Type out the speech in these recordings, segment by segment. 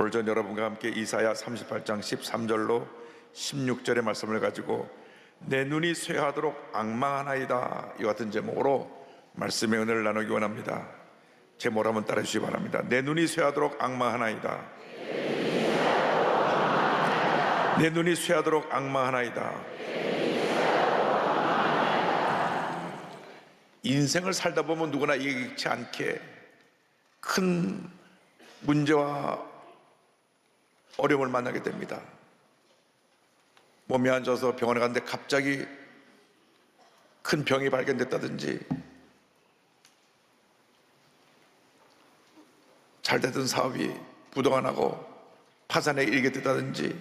오늘 전 여러분과 함께 이사야 38장 13절로 16절의 말씀을 가지고 내 눈이 쇠하도록 앙망하나이다, 이 같은 제목으로 말씀의 은혜를 나누기 원합니다. 제목을 한번 따라 주시기 바랍니다. 내 눈이 쇠하도록 앙망하나이다. 내 눈이 쇠하도록 앙망하나이다. 인생을 살다 보면 누구나 예기치 않게 큰 문제와 어려움을 만나게 됩니다. 몸이 안 좋아서 병원에 갔는데 갑자기 큰 병이 발견됐다든지, 잘 되던 사업이 부도가 나고 파산에 이르게 됐다든지,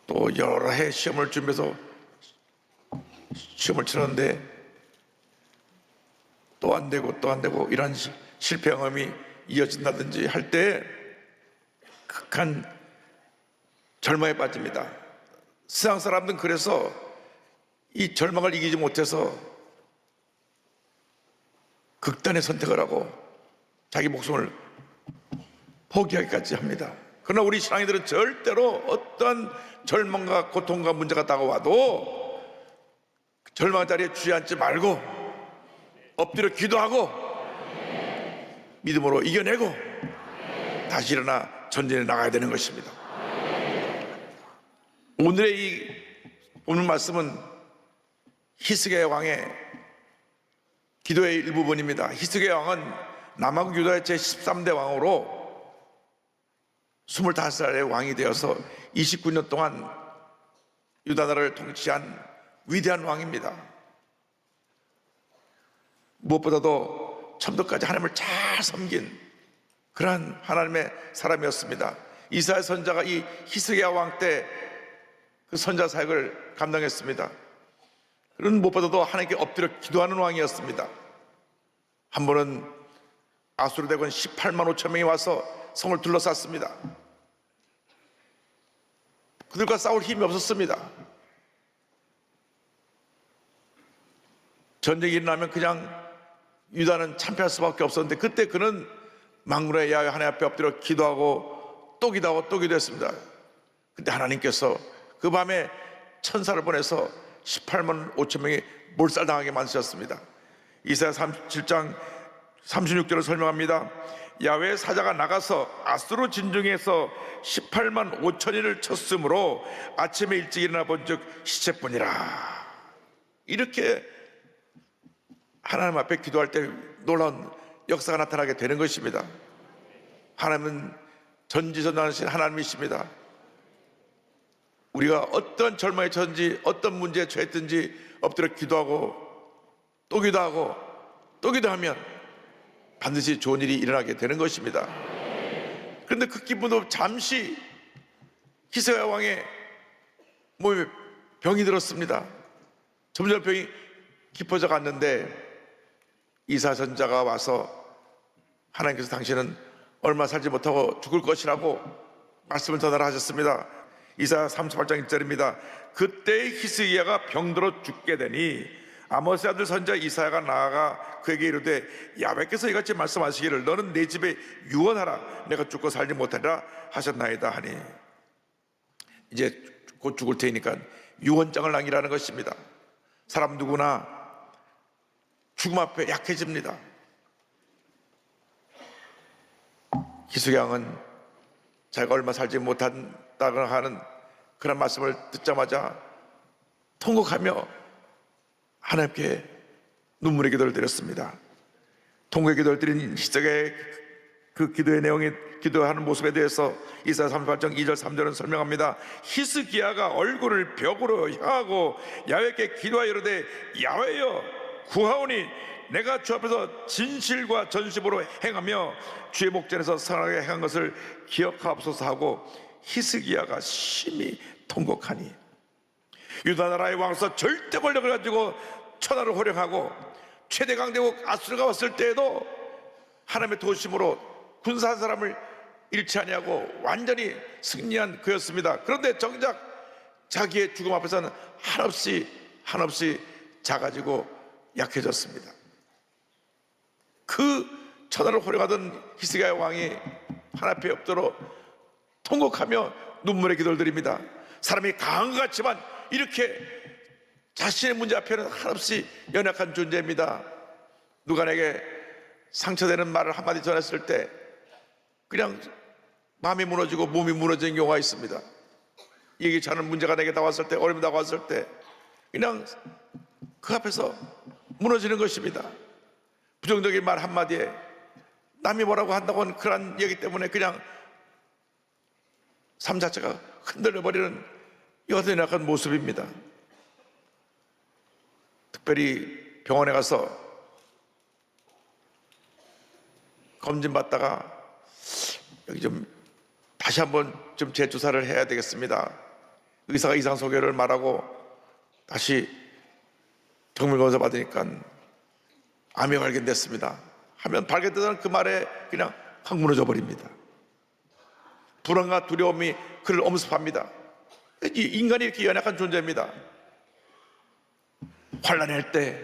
또 여러 해 시험을 준비해서 시험을 치렀는데 또 안 되고 이런 실패 경험이 이어진다든지 할 때 극한 절망에 빠집니다. 세상 사람들은 그래서 이 절망을 이기지 못해서 극단의 선택을 하고 자기 목숨을 포기하기까지 합니다. 그러나 우리 신앙인들은 절대로 어떤 절망과 고통과 문제가 다가와도 절망 자리에 주저앉지 말고 엎드려 기도하고 믿음으로 이겨내고 다시 일어나 전진해 나가야 되는 것입니다. 오늘의 이 오늘 말씀은 히스기야 왕의 기도의 일부분입니다. 히스기야 왕은 남왕 유다의 제13대 왕으로 25살의 왕이 되어서 29년 동안 유다 나라를 통치한 위대한 왕입니다. 무엇보다도 처음부터까지 하나님을 잘 섬긴 그러한 하나님의 사람이었습니다. 이사야 선자가 이 히스기야 왕 때 그 선자 사역을 감당했습니다. 그런 무엇보다도 하나님께 엎드려 기도하는 왕이었습니다. 한 번은 아수르 대군 18만 5천 명이 와서 성을 둘러쌌습니다. 그들과 싸울 힘이 없었습니다. 전쟁이 일어나면 그냥 유다는 참패할 수밖에 없었는데, 그때 그는 만군의 야훼 하나님 앞에 엎드려 기도하고 또 기도하고 또 기도했습니다. 그때 하나님께서 그 밤에 천사를 보내서 18만 5천 명이 몰살당하게 만드셨습니다. 이사야 37장 36절을 설명합니다. 야훼의 사자가 나가서 아수르 진중에서 18만 5천인을 쳤으므로 아침에 일찍 일어나 본즉 시체뿐이라. 이렇게 하나님 앞에 기도할 때 놀라운 역사가 나타나게 되는 것입니다. 하나님은 전지전능하신 하나님이십니다. 우리가 어떤 절망에 처한지, 어떤 문제에 처했든지 엎드려 기도하고 또 기도하고 또 기도하면 반드시 좋은 일이 일어나게 되는 것입니다. 그런데 그 기분도 잠시 히스기야 왕의 몸에 병이 들었습니다. 점점 병이 깊어져 갔는데 이사야 선자가 와서 하나님께서 당신은 얼마 살지 못하고 죽을 것이라고 말씀을 전하라 하셨습니다. 이사야 38장 1절입니다. 그때 히스기야가 병들어 죽게 되니 아모스의 아들 선자 이사야가 나아가 그에게 이르되 야훼께서 이같이 말씀하시기를 너는 내 집에 유언하라, 내가 죽고 살지 못하리라 하셨나이다 하니, 이제 곧 죽을 테니까 유언장을 남기라는 것입니다. 사람 누구나 죽음 앞에 약해집니다. 히스기야 왕은 자기가 얼마 살지 못한다고 하는 그런 말씀을 듣자마자 통곡하며 하나님께 눈물의 기도를 드렸습니다. 통곡의 기도를 드린 히스기야의 그 기도의 내용이, 기도하는 모습에 대해서 이사야 38장 2절 3절은 설명합니다. 히스기야가 얼굴을 벽으로 향하고 야훼께 기도하여 이르되 야훼여 구하오니 내가 주 앞에서 진실과 전심으로 행하며 주의 목전에서 선하게 행한 것을 기억하옵소서 하고 히스기야가 심히 통곡하니, 유다 나라의 왕서 절대 권력을 가지고 천하를 호령하고 최대 강대국 아수르가 왔을 때에도 하나님의 도우심으로 군사 한 사람을 잃지 아니하고 완전히 승리한 그였습니다. 그런데 정작 자기의 죽음 앞에서는 한없이 작아지고 약해졌습니다. 그 천하를 호령하던 히스기야 왕이 하나님 앞에 엎드려 통곡하며 눈물의 기도를 드립니다. 사람이 강한 것 같지만 이렇게 자신의 문제 앞에는 한없이 연약한 존재입니다. 누가 내게 상처되는 말을 한마디 전했을 때 그냥 마음이 무너지고 몸이 무너지는 경우가 있습니다. 예기치 않은 문제가 내게 나왔을 때, 어려움이 나왔을 때 그냥 그 앞에서 무너지는 것입니다. 부정적인 말 한마디에 남이 뭐라고 한다고 하는 그런 얘기 때문에 그냥 삶 자체가 흔들려버리는 이것은 약간 모습입니다. 특별히 병원에 가서 검진받다가 여기 좀 다시 한번 좀 재조사를 해야 되겠습니다. 의사가 이상 소견을 말하고 다시 정밀검사 받으니까 암이 발견됐습니다 하면 발견되는 그 말에 그냥 확 무너져 버립니다. 불안과 두려움이 그를 엄습합니다. 이 인간이 이렇게 연약한 존재입니다. 환난할 때,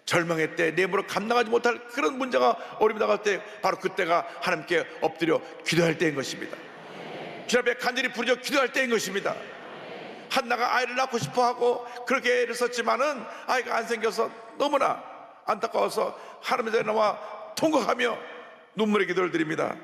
절망할 때, 내 몸으로 감당하지 못할 그런 문제가 어려움이 나갈 때 바로 그때가 하나님께 엎드려 기도할 때인 것입니다. 주님 앞에 간절히 부르짖어 기도할 때인 것입니다. 한나가 아이를 낳고 싶어하고 그렇게 애를 썼지만은 아이가 안 생겨서 너무나 안타까워서 하나님께 나와 통곡하며 눈물의 기도를 드립니다.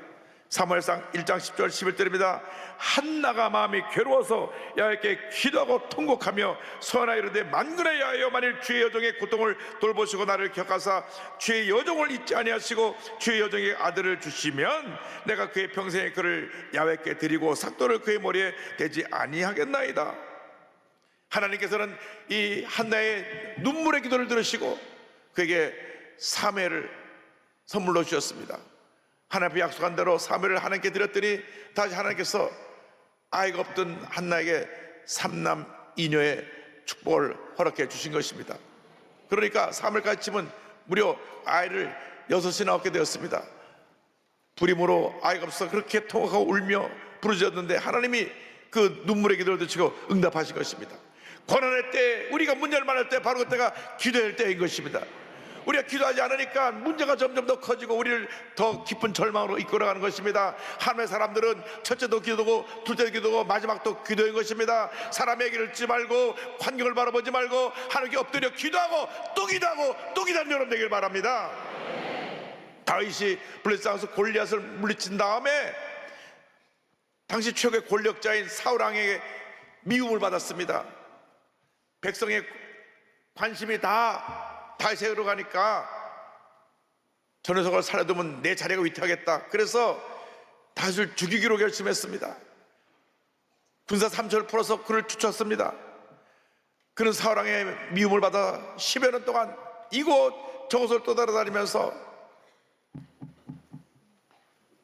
사무엘상 1장 10절 11절입니다. 한나가 마음이 괴로워서 야훼께 기도하고 통곡하며 소원하여 이르되 만군의 여호와여, 만일 주의 여종의 고통을 돌보시고 나를 격하사 주의 여종을 잊지 아니하시고 주의 여종의 아들을 주시면 내가 그의 평생의 그를 야훼께 드리고 삭도를 그의 머리에 대지 아니하겠나이다. 하나님께서는 이 한나의 눈물의 기도를 들으시고 그에게 사매를 선물로 주셨습니다. 하나님 앞에 약속한 대로 사매를 하나님께 드렸더니 다시 하나님께서 아이가 없던 한나에게 3남 2녀의 축복을 허락해 주신 것입니다. 그러니까 사매까지 치면 무려 아이를 6이나 얻게 되었습니다. 불임으로 아이가 없어서 그렇게 통곡하고 울며 부르짖었는데 하나님이 그 눈물의 기도를 드시고 응답하신 것입니다. 고난의 때, 우리가 문제를 만날 때 바로 그때가 기도할 때인 것입니다. 우리가 기도하지 않으니까 문제가 점점 더 커지고 우리를 더 깊은 절망으로 이끌어가는 것입니다. 하나님의 사람들은 첫째도 기도고 둘째도 기도고 마지막도 기도인 것입니다. 사람의 얘기를 듣지 말고 환경을 바라보지 말고 하나님께 엎드려 기도하고 또 기도하고 또 기도하는 여러분 되길 바랍니다. 다윗이 블레셋에서 골리앗을 물리친 다음에 당시 최고의 권력자인 사울왕에게 미움을 받았습니다. 백성의 관심이 다 다윗에게로 가니까 저 녀석을 살려두면 내 자리가 위태하겠다. 그래서 다윗을 죽이기로 결심했습니다. 군사 3천을 풀어서 그를 쫓았습니다. 그는 사울왕의 미움을 받아 10여 년 동안 이곳 저곳을 떠돌아다니면서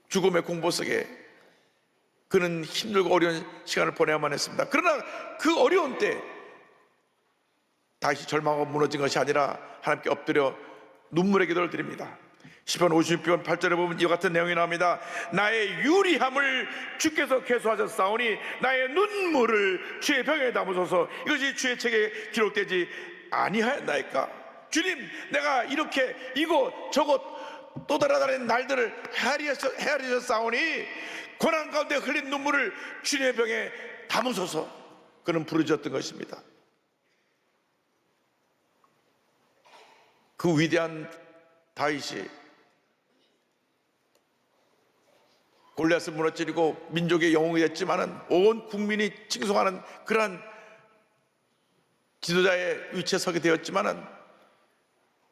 죽음의 공포 속에 그는 힘들고 어려운 시간을 보내야만 했습니다. 그러나 그 어려운 때 다시 절망하고 무너진 것이 아니라 하나님께 엎드려 눈물의 기도를 드립니다. 시편 56편 8절에 보면 이와 같은 내용이 나옵니다. 나의 유리함을 주께서 계수하셨사오니 나의 눈물을 주의 병에 담으소서. 이것이 주의 책에 기록되지 아니하였나이까. 주님, 내가 이렇게 이곳 저곳 또 돌아다니는 날들을 헤아리셨사오니 고난 가운데 흘린 눈물을 주님의 병에 담으소서. 그는 부르짖었던 것입니다. 그 위대한 다윗이 골리앗을 무너뜨리고 민족의 영웅이 됐지만은 온 국민이 칭송하는 그러한 지도자의 위치에 서게 되었지만은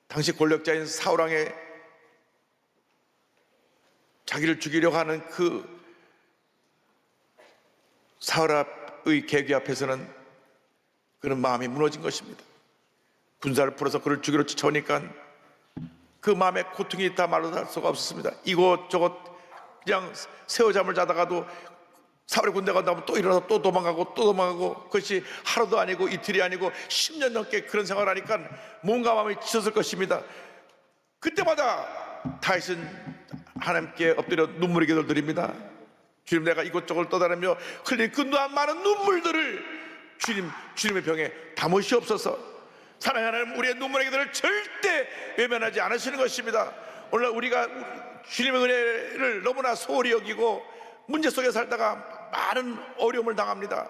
당시 권력자인 사울왕의 자기를 죽이려고 하는 그 사울의 계획 앞에서는 그는 마음이 무너진 것입니다. 군사를 풀어서 그를 죽이러 쫓아오니까 그 마음의 고통이 다 말로 할 수가 없었습니다. 이곳저곳 그냥 새우잠을 자다가도 사울의 군대가 온다면 또 일어나서 또 도망가고 그것이 하루도 아니고 이틀이 아니고 10년 넘게 그런 생활을 하니까 몸과 마음이 지쳤을 것입니다. 그때마다 다윗은 하나님께 엎드려 눈물의 기도를 드립니다. 주님, 내가 이곳저곳을 떠다니며 흘린 그 많은 눈물들을 주님의 병에 담으시옵소서. 사랑하는 하나님, 우리의 눈물의 기도를 절대 외면하지 않으시는 것입니다. 오늘 우리가 주님의 은혜를 너무나 소홀히 여기고 문제 속에 살다가 많은 어려움을 당합니다.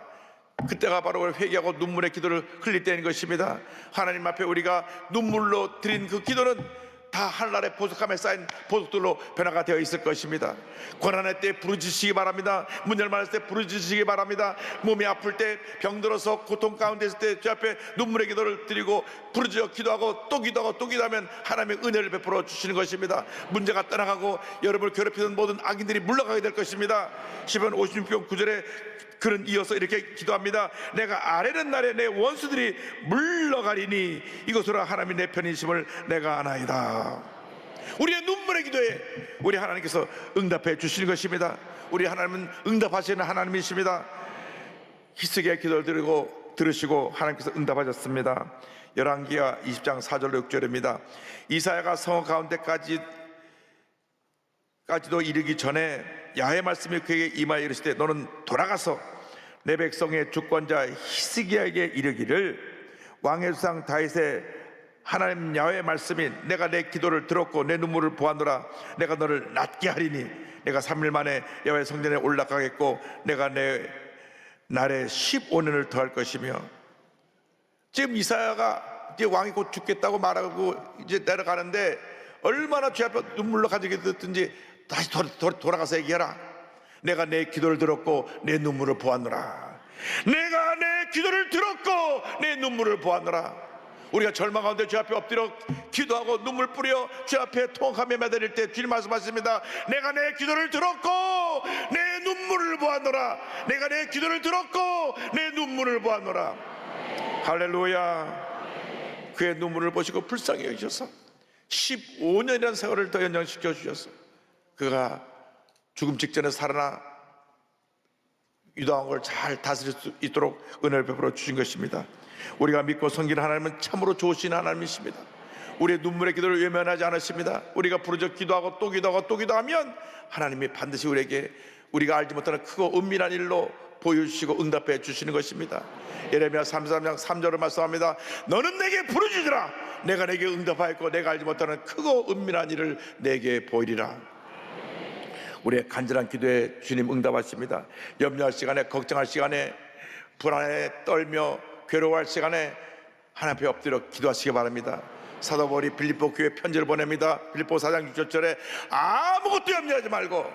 그때가 바로 회개하고 눈물의 기도를 흘릴 때인 것입니다. 하나님 앞에 우리가 눈물로 드린 그 기도는 다 하늘나라의 보석함에 쌓인 보석들로 변화가 되어 있을 것입니다. 고난의 때 부르짖으시기 바랍니다. 문제를 만났을 때 부르짖으시기 바랍니다. 몸이 아플 때, 병들어서 고통 가운데 있을 때 주 앞에 눈물의 기도를 드리고 부르짖어 기도하고 또 기도하고 또 기도하면 하나님의 은혜를 베풀어 주시는 것입니다. 문제가 떠나가고 여러분을 괴롭히는 모든 악인들이 물러가게 될 것입니다. 시편 56편 9절에 그는 이어서 이렇게 기도합니다. 내가 아뢰는 날에 내 원수들이 물러가리니 이것으로 하나님이 내 편이심을 내가 아나이다. 우리의 눈물의 기도에 우리 하나님께서 응답해 주시는 것입니다. 우리 하나님은 응답하시는 하나님이십니다. 히스기야의 기도를 들으시고 하나님께서 응답하셨습니다. 열왕기하 20장 4절로 6절입니다. 이사야가 성읍 가운데까지도 이르기 전에 야훼 말씀이 그에게 임하여 이르시되 너는 돌아가서 내 백성의 주권자 히스기야에게 이르기를 왕의 주상 다윗의 하나님 야훼의 말씀이 내가 내 기도를 들었고 내 눈물을 보았노라. 내가 너를 낫게 하리니 내가 3일 만에 여호와의 성전에 올라가겠고 내가 내 날에 15년을 더할 것이며. 지금 이사야가 이제 왕이 곧 죽겠다고 말하고 이제 내려가는데 얼마나 주 앞에 눈물로 가지게 됐든지 다시 돌아가서 얘기해라. 내가 내 기도를 들었고 내 눈물을 보았노라. 내가 내 기도를 들었고 내 눈물을 보았노라. 우리가 절망 가운데 주 앞에 엎드려 기도하고 눈물 뿌려 주 앞에 통곡하며 매달릴 때 주님 말씀하십니다. 내가 내 기도를 들었고 내 눈물을 보았노라. 내가 내 기도를 들었고 내 눈물을 보았노라. 할렐루야. 그의 눈물을 보시고 불쌍히 여기셔서 15년이라는 세월을 더 연장시켜 주셔서 그가 죽음 직전에 살아나 유다왕을 잘 다스릴 수 있도록 은혜를 베풀어 주신 것입니다. 우리가 믿고 섬기는 하나님은 참으로 좋으신 하나님이십니다. 우리의 눈물의 기도를 외면하지 않으십니다. 우리가 부르짖어 기도하고 또 기도하고 또 기도하면 하나님이 반드시 우리에게 우리가 알지 못하는 크고 은밀한 일로 보여주시고 응답해 주시는 것입니다. 예레미야 33장 3절을 말씀합니다. 너는 내게 부르짖으라. 내가 내게 응답하였고 내가 알지 못하는 크고 은밀한 일을 내게 보이리라. 우리의 간절한 기도에 주님 응답하십니다. 염려할 시간에, 걱정할 시간에, 불안에 떨며 괴로워할 시간에 하나님 앞에 엎드려 기도하시기 바랍니다. 사도 바울이 빌립보 교회에 편지를 보냅니다. 빌립보 4장 6절에 아무것도 염려하지 말고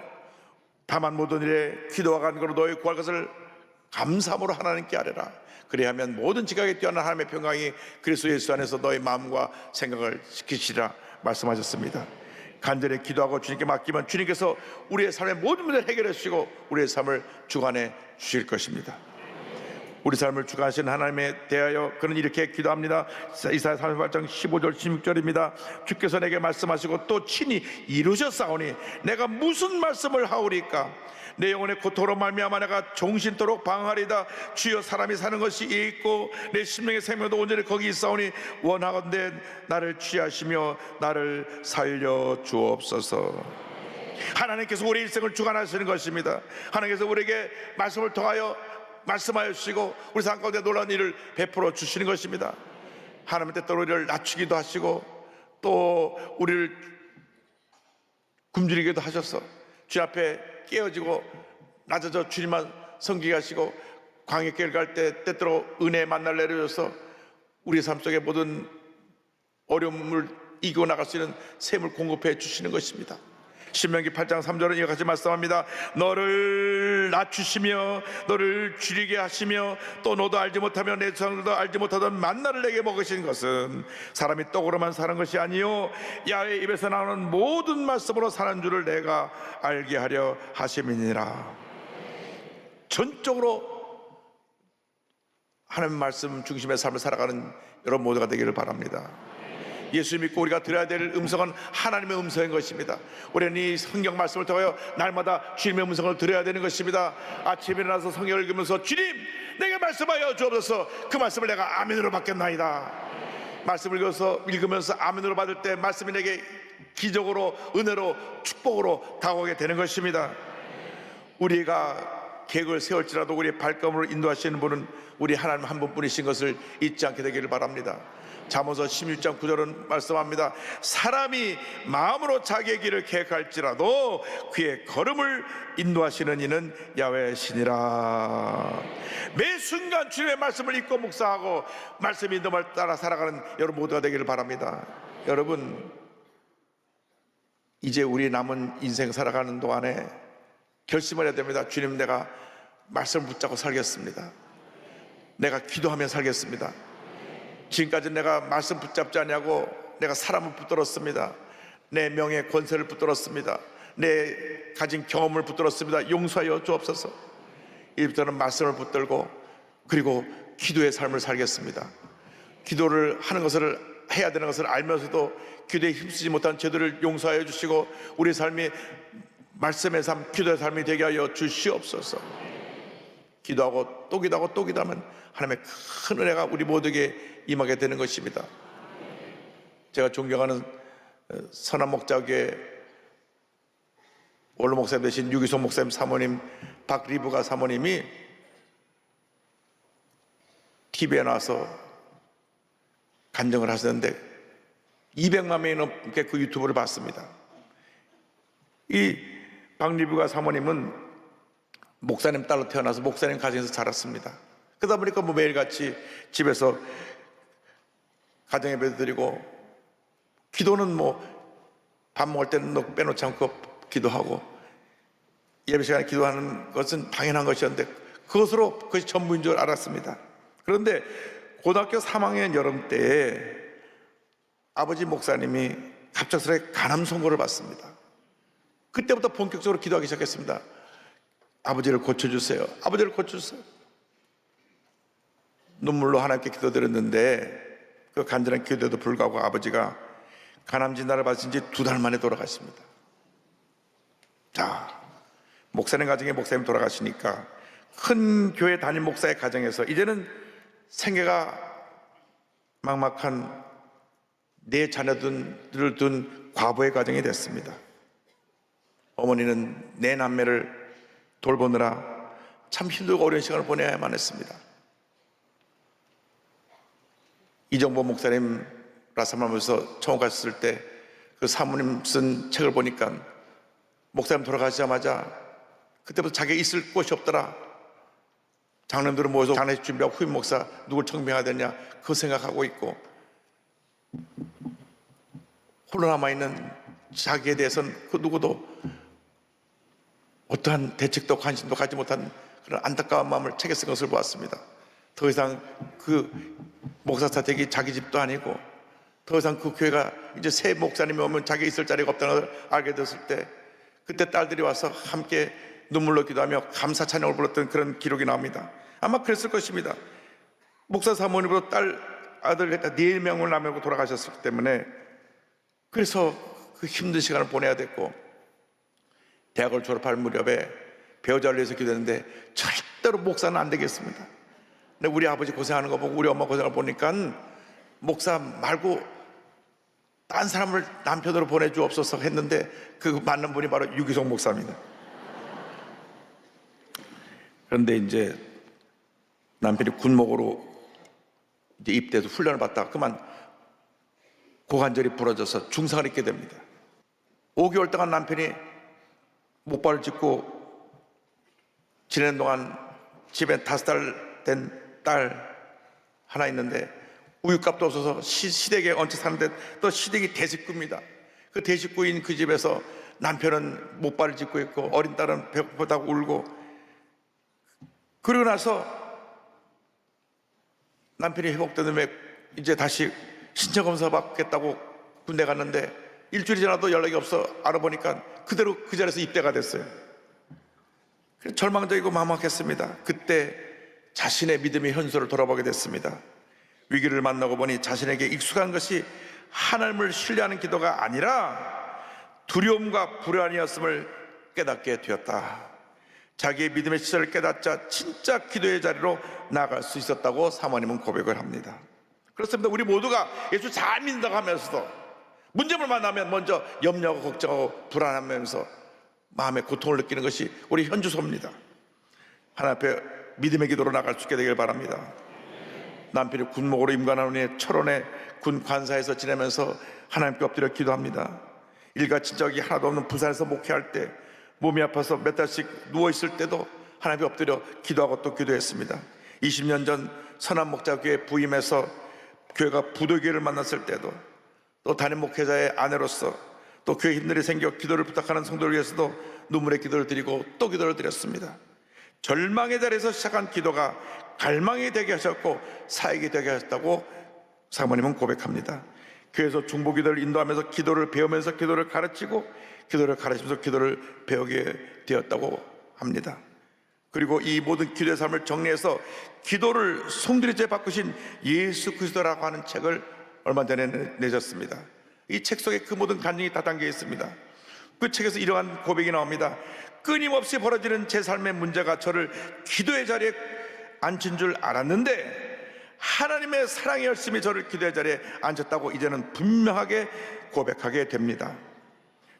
다만 모든 일에 기도와 간구로 너희 구할 것을 감사함으로 하나님께 아뢰라. 그리하면 모든 지각에 뛰어난 하나님의 평강이 그리스도 예수 안에서 너희 마음과 생각을 지키시라 말씀하셨습니다. 간절히 기도하고 주님께 맡기면 주님께서 우리의 삶의 모든 문제를 해결해 주시고 우리의 삶을 주관해 주실 것입니다. 우리 삶을 주관하시는 하나님에 대하여 그는 이렇게 기도합니다. 이사야 38장 15절 16절입니다. 주께서 내게 말씀하시고 또 친히 이루셨사오니 내가 무슨 말씀을 하오리까. 내 영혼의 고통으로 말미암아 내가 종신토록 방황하리다. 주여 사람이 사는 것이 이 있고 내 심령의 생명도 온전히 거기 있사오니 원하건대 나를 취하시며 나를 살려 주옵소서. 하나님께서 우리 일생을 주관하시는 것입니다. 하나님께서 우리에게 말씀을 통하여 말씀하여 주시고 우리 삶 가운데 놀라운 일을 베풀어 주시는 것입니다. 하나님 때때로 우리를 낮추기도 하시고 또 우리를 굶주리기도 하셔서 주 앞에 깨어지고 낮아져 주님만 섬기게 하시고 광야길 갈 때 때때로 은혜의 만날 내려줘서 우리 삶 속에 모든 어려움을 이기고 나갈 수 있는 샘을 공급해 주시는 것입니다. 신명기 8장 3절은 이와 같이 말씀합니다. 너를 낮추시며 너를 줄이게 하시며 또 너도 알지 못하며 내 조상들도 알지 못하던 만나를 내게 먹으신 것은 사람이 떡으로만 사는 것이 아니요 야훼의 입에서 나오는 모든 말씀으로 사는 줄을 내가 알게 하려 하심이니라. 전적으로 하나님 말씀 중심의 삶을 살아가는 여러분 모두가 되기를 바랍니다. 예수 믿고 우리가 들어야 될 음성은 하나님의 음성인 것입니다. 우리는 이 성경 말씀을 통하여 날마다 주님의 음성을 들어야 되는 것입니다. 아침에 일어나서 성경을 읽으면서 주님 내게 말씀하여 주옵소서. 그 말씀을 내가 아멘으로 받겠나이다. 말씀을 읽으면서 아멘으로 받을 때 말씀이 내게 기적으로 은혜로 축복으로 다가오게 되는 것입니다. 우리가 계획을 세울지라도 우리의 발걸음으로 인도하시는 분은 우리 하나님 한 분뿐이신 것을 잊지 않게 되기를 바랍니다. 잠언서 16장 9절은 말씀합니다. 사람이 마음으로 자기의 길을 계획할지라도 그의 걸음을 인도하시는 이는 야훼시니라. 매 순간 주님의 말씀을 읽고 묵상하고 말씀 인도를 따라 살아가는 여러분 모두가 되기를 바랍니다. 여러분, 이제 우리 남은 인생 살아가는 동안에 결심을 해야 됩니다. 주님, 내가 말씀을 붙잡고 살겠습니다. 내가 기도하며 살겠습니다. 지금까지 내가 말씀 붙잡지 않냐고 내가 사람을 붙들었습니다. 내 명예 권세를 붙들었습니다. 내 가진 경험을 붙들었습니다. 용서하여 주옵소서. 이제부터는 말씀을 붙들고 그리고 기도의 삶을 살겠습니다. 기도를 하는 것을 해야 되는 것을 알면서도 기도에 힘쓰지 못한 죄들을 용서하여 주시고 우리 삶이 말씀의 삶, 기도의 삶이 되게 하여 주시옵소서. 기도하고 또 기도하고 또 기도하면 하나님의 큰 은혜가 우리 모두에게 임하게 되는 것입니다. 제가 존경하는 선한 목자교회 원로 목사님 되신 유기송 목사님 사모님 박리브가 사모님이 TV에 나와서 간증을 하셨는데 200만 명이 넘게 그 유튜브를 봤습니다. 이 박리브가 사모님은 목사님 딸로 태어나서 목사님 가정에서 자랐습니다. 그러다 보니까 매일같이 집에서 가정예배도 드리고 기도는 밥 먹을 때는 빼놓지 않고 기도하고 예배 시간에 기도하는 것은 당연한 것이었는데 그것이 전부인 줄 알았습니다. 그런데 고등학교 3학년 여름 때에 아버지 목사님이 갑작스레 간암 선고를 받습니다. 그때부터 본격적으로 기도하기 시작했습니다. 아버지를 고쳐주세요. 아버지를 고쳐주세요. 눈물로 하나님께 기도드렸는데 그 간절한 기도에도 불구하고 아버지가 간암 진단을 받으신 지 2달 만에 돌아가십니다. 자, 목사님 가정에 목사님 돌아가시니까 큰 교회 담임 목사의 가정에서 이제는 생계가 막막한 4자녀들을 둔 과부의 가정이 됐습니다. 어머니는 4남매를 돌보느라 참 힘들고 어려운 시간을 보내야만 했습니다. 이정보 목사님 라사마면서 처음 갔을 때 그 사모님 쓴 책을 보니까 목사님 돌아가시자마자 그때부터 자기가 있을 곳이 없더라. 장로님들을 모여서 장례식 준비하고 후임 목사 누굴 청명해야 되냐 그 생각하고 있고 홀로 남아있는 자기에 대해서는 그 누구도 어떠한 대책도 관심도 갖지 못한 그런 안타까운 마음을 책에 쓴 것을 보았습니다. 더 이상 그 목사 사택이 자기 집도 아니고 더 이상 그 교회가 이제 새 목사님이 오면 자기 있을 자리가 없다는 걸 알게 됐을 때 그때 딸들이 와서 함께 눈물로 기도하며 감사 찬양을 불렀던 그런 기록이 나옵니다. 아마 그랬을 것입니다. 목사 사모님으로 아들 4명을 남기고 돌아가셨기 때문에 그래서 그 힘든 시간을 보내야 됐고 대학을 졸업할 무렵에 배우자를 위해서 기도했는데 절대로 목사는 안 되겠습니다. 근데 우리 아버지 고생하는 거 보고 우리 엄마 고생을 보니까 목사 말고 딴 사람을 남편으로 보내주옵소서 했는데 그 맞는 분이 바로 유기송 목사입니다. 그런데 이제 남편이 군목으로 이제 입대해서 훈련을 받다가 그만 고관절이 부러져서 중상을 입게 됩니다. 5개월 동안 남편이 목발을 짚고 지내는 동안 집에 5살 된 딸 하나 있는데 우유값도 없어서 시댁에 얹혀 사는데 또 시댁이 대식구입니다. 그 대식구인 그 집에서 남편은 목발을 짚고 있고 어린 딸은 배고프다고 울고 그러고 나서 남편이 회복된 다음에 이제 다시 신체검사 받겠다고 군대 갔는데 일주일이 지나도 연락이 없어 알아보니까 그대로 그 자리에서 입대가 됐어요. 절망적이고 막막했습니다. 그때 자신의 믿음의 현수를 돌아보게 됐습니다. 위기를 만나고 보니 자신에게 익숙한 것이 하나님을 신뢰하는 기도가 아니라 두려움과 불안이었음을 깨닫게 되었다. 자기의 믿음의 시절을 깨닫자 진짜 기도의 자리로 나아갈 수 있었다고 사모님은 고백을 합니다. 그렇습니다. 우리 모두가 예수 잘 믿는다고 하면서도 문제를 만나면 먼저 염려하고 걱정하고 불안하면서 마음의 고통을 느끼는 것이 우리 현주소입니다. 하나님 앞에 믿음의 기도로 나갈 수 있게 되길 바랍니다. 남편이 군목으로 임관한 후에 철원의 군 관사에서 지내면서 하나님께 엎드려 기도합니다. 일가 친척이 하나도 없는 부산에서 목회할 때 몸이 아파서 몇 달씩 누워있을 때도 하나님께 엎드려 기도하고 또 기도했습니다. 20년 전 선한목자교회 부임해서 교회가 부도교회를 만났을 때도, 또 담임 목회자의 아내로서 또 교회 힘들이 생겨 기도를 부탁하는 성도를 위해서도 눈물의 기도를 드리고 또 기도를 드렸습니다. 절망의 자리에서 시작한 기도가 갈망이 되게 하셨고 사역이 되게 하셨다고 사모님은 고백합니다. 교회에서 중보기도를 인도하면서 기도를 배우면서 기도를 가르치고 기도를 가르치면서 기도를 배우게 되었다고 합니다. 그리고 이 모든 기도의 삶을 정리해서 기도를 송두리째 바꾸신 예수 그리스도라고 하는 책을 얼마 전에 내셨습니다. 이 책 속에 그 모든 간증이 다 담겨 있습니다. 그 책에서 이러한 고백이 나옵니다. 끊임없이 벌어지는 제 삶의 문제가 저를 기도의 자리에 앉힌 줄 알았는데 하나님의 사랑이 열심히 저를 기도의 자리에 앉혔다고 이제는 분명하게 고백하게 됩니다.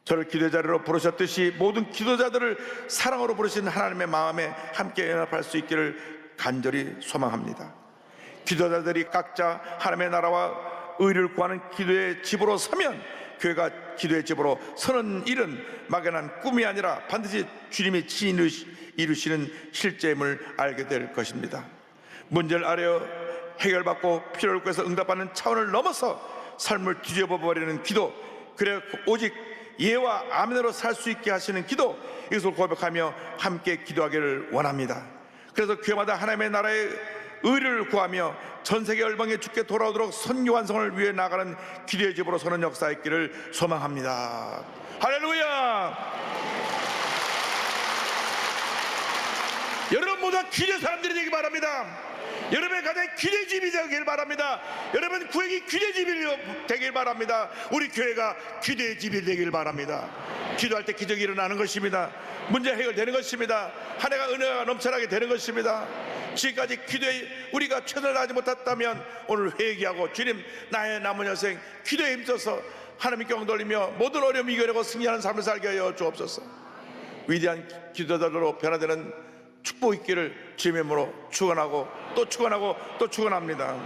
저를 기도의 자리로 부르셨듯이 모든 기도자들을 사랑으로 부르신 하나님의 마음에 함께 연합할 수 있기를 간절히 소망합니다. 기도자들이 각자 하나님의 나라와 의를 구하는 기도의 집으로 서면 교회가 기도의 집으로 서는 일은 막연한 꿈이 아니라 반드시 주님이 친히 이루시는 실제임을 알게 될 것입니다. 문제를 알려 해결받고 필요를 구해서 응답받는 차원을 넘어서 삶을 뒤집어 버리는 기도, 그래 오직 예와 아멘으로 살 수 있게 하시는 기도, 이것을 고백하며 함께 기도하기를 원합니다. 그래서 교회마다 하나님의 나라의 의를 구하며 전세계 열방에 주께 돌아오도록 선교 완성을 위해 나가는 기도의 집으로 서는 역사 있기를 소망합니다. 할렐루야! 여러분 모두 기도의 사람들이 되기 바랍니다. 여러분의 가정이 기도의 집이 되길 바랍니다. 여러분 구역이 기도의 집이 되길 바랍니다. 우리 교회가 기도의 집이 되길 바랍니다. 기도할 때 기적이 일어나는 것입니다. 문제 해결되는 것입니다. 한 해가 은혜가 넘쳐나게 되는 것입니다. 지금까지 기도에 우리가 최선을 다하지 못했다면 오늘 회개하고 주님, 나의 남은 여생 기도에 힘써서 하나님께 영광 돌리며 모든 어려움 이겨내고 승리하는 삶을 살게 하여 주옵소서. 위대한 기도자들로 변화되는 축복 있기를 주님의 이름으로 축원하고 또 축원하고 또 축원합니다.